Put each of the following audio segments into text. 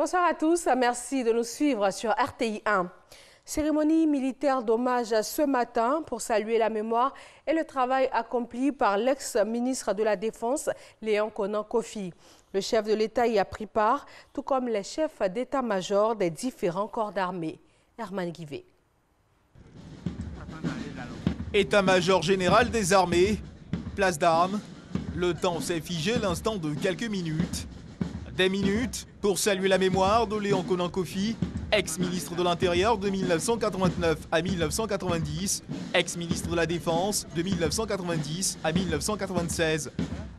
Bonsoir à tous, merci de nous suivre sur RTI 1. Cérémonie militaire d'hommage ce matin pour saluer la mémoire et le travail accompli par l'ex-ministre de la Défense, Léon Konan Kofi. Le chef de l'État y a pris part, tout comme les chefs d'état-major des différents corps d'armée. Herman Guivet. État-major général des armées, place d'armes. Le temps s'est figé l'instant de quelques minutes. Des minutes pour saluer la mémoire de Léon Konan Kofi, ex-ministre de l'Intérieur de 1989 à 1990, ex-ministre de la Défense de 1990 à 1996.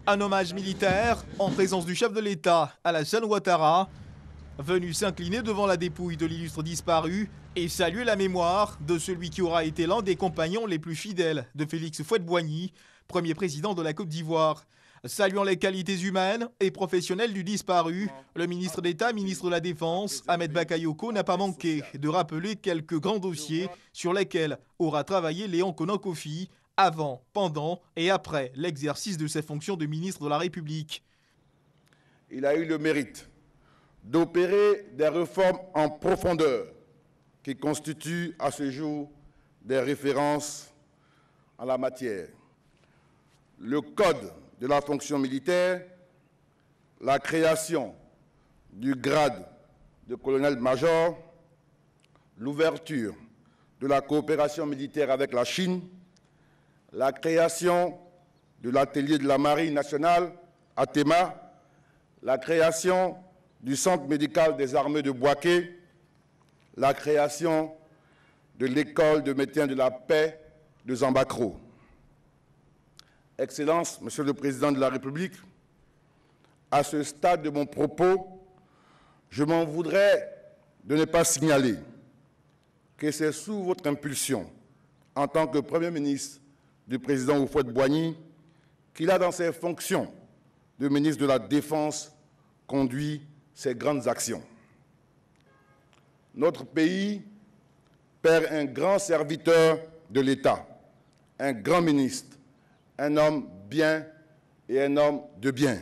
Un hommage militaire en présence du chef de l'État, Alassane Ouattara, venu s'incliner devant la dépouille de l'illustre disparu et saluer la mémoire de celui qui aura été l'un des compagnons les plus fidèles de Félix Houphouët-Boigny, premier président de la Côte d'Ivoire. Saluant les qualités humaines et professionnelles du disparu, le ministre d'État, ministre de la Défense, Ahmed Bakayoko, n'a pas manqué de rappeler quelques grands dossiers sur lesquels aura travaillé Léon Konan Kofi avant, pendant et après l'exercice de ses fonctions de ministre de la République. Il a eu le mérite d'opérer des réformes en profondeur qui constituent à ce jour des références en la matière. Le Code de la fonction militaire, la création du grade de colonel-major, l'ouverture de la coopération militaire avec la Chine, la création de l'atelier de la Marine nationale à Tema, la création du centre médical des armées de Bouaké, la création de l'école de maintien de la paix de Zambakro. Excellences, Monsieur le Président de la République, à ce stade de mon propos, je m'en voudrais de ne pas signaler que c'est sous votre impulsion, en tant que Premier ministre du Président Houphouët-Boigny, qu'il a dans ses fonctions de ministre de la Défense conduit ces grandes actions. Notre pays perd un grand serviteur de l'État, un grand ministre, un homme bien et un homme de bien.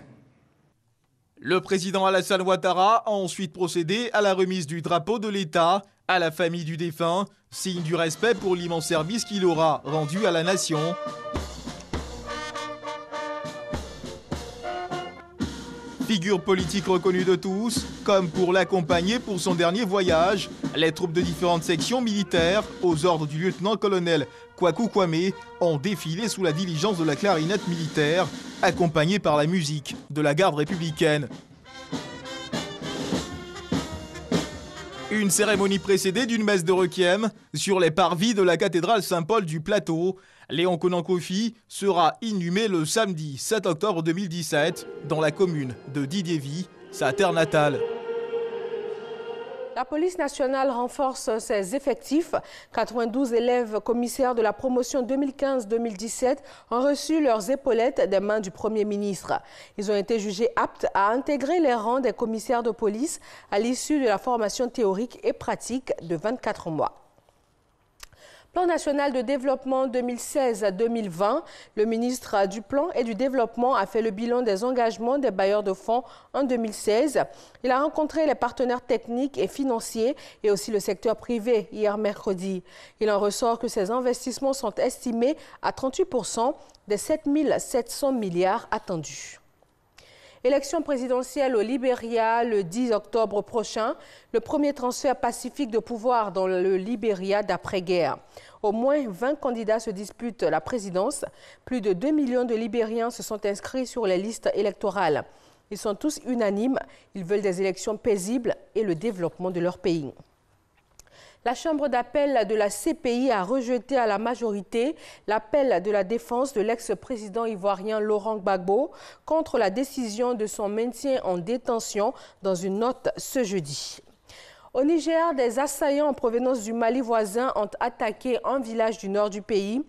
Le président Alassane Ouattara a ensuite procédé à la remise du drapeau de l'État à la famille du défunt, signe du respect pour l'immense service qu'il aura rendu à la nation. Figure politique reconnue de tous, comme pour l'accompagner pour son dernier voyage, les troupes de différentes sections militaires, aux ordres du lieutenant-colonel Kwaku Kwame, ont défilé sous la diligence de la clarinette militaire, accompagnée par la musique de la garde républicaine. Une cérémonie précédée d'une messe de requiem sur les parvis de la cathédrale Saint-Paul du Plateau. Léon Konan Kofi sera inhumé le samedi 7 octobre 2017 dans la commune de Didiéville, sa terre natale. La police nationale renforce ses effectifs. 92 élèves commissaires de la promotion 2015-2017 ont reçu leurs épaulettes des mains du Premier ministre. Ils ont été jugés aptes à intégrer les rangs des commissaires de police à l'issue de la formation théorique et pratique de 24 mois. Plan national de développement 2016-2020, le ministre du Plan et du Développement a fait le bilan des engagements des bailleurs de fonds en 2016. Il a rencontré les partenaires techniques et financiers et aussi le secteur privé hier mercredi. Il en ressort que ces investissements sont estimés à 38% des 7 700 milliards attendus. Élection présidentielle au Libéria le 10 octobre prochain, le premier transfert pacifique de pouvoir dans le Libéria d'après-guerre. Au moins 20 candidats se disputent la présidence. Plus de 2 millions de Libériens se sont inscrits sur les listes électorales. Ils sont tous unanimes, ils veulent des élections paisibles et le développement de leur pays. La Chambre d'appel de la CPI a rejeté à la majorité l'appel de la défense de l'ex-président ivoirien Laurent Gbagbo contre la décision de son maintien en détention dans une note ce jeudi. Au Niger, des assaillants en provenance du Mali voisin ont attaqué un village du nord du pays.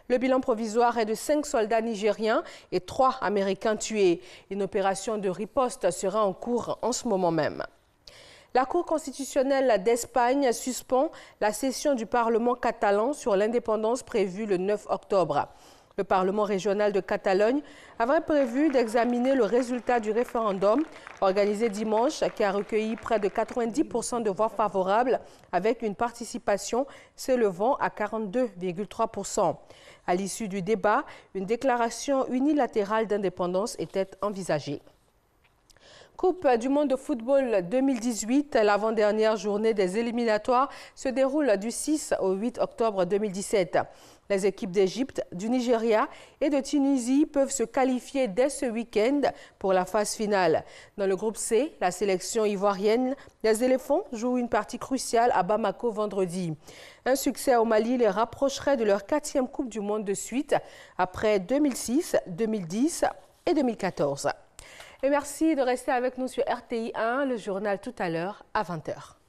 Le bilan provisoire est de 5 soldats nigériens et 3 Américains tués. Une opération de riposte sera en cours en ce moment même. La Cour constitutionnelle d'Espagne suspend la session du Parlement catalan sur l'indépendance prévue le 9 octobre. Le Parlement régional de Catalogne avait prévu d'examiner le résultat du référendum organisé dimanche qui a recueilli près de 90% de voix favorables avec une participation s'élevant à 42,3%. À l'issue du débat, une déclaration unilatérale d'indépendance était envisagée. Coupe du monde de football 2018, l'avant-dernière journée des éliminatoires se déroule du 6 au 8 octobre 2017. Les équipes d'Égypte, du Nigeria et de Tunisie peuvent se qualifier dès ce week-end pour la phase finale. Dans le groupe C, la sélection ivoirienne des éléphants joue une partie cruciale à Bamako vendredi. Un succès au Mali les rapprocherait de leur 4e Coupe du monde de suite après 2006, 2010 et 2014. Et merci de rester avec nous sur RTI 1, le journal tout à l'heure à 20h.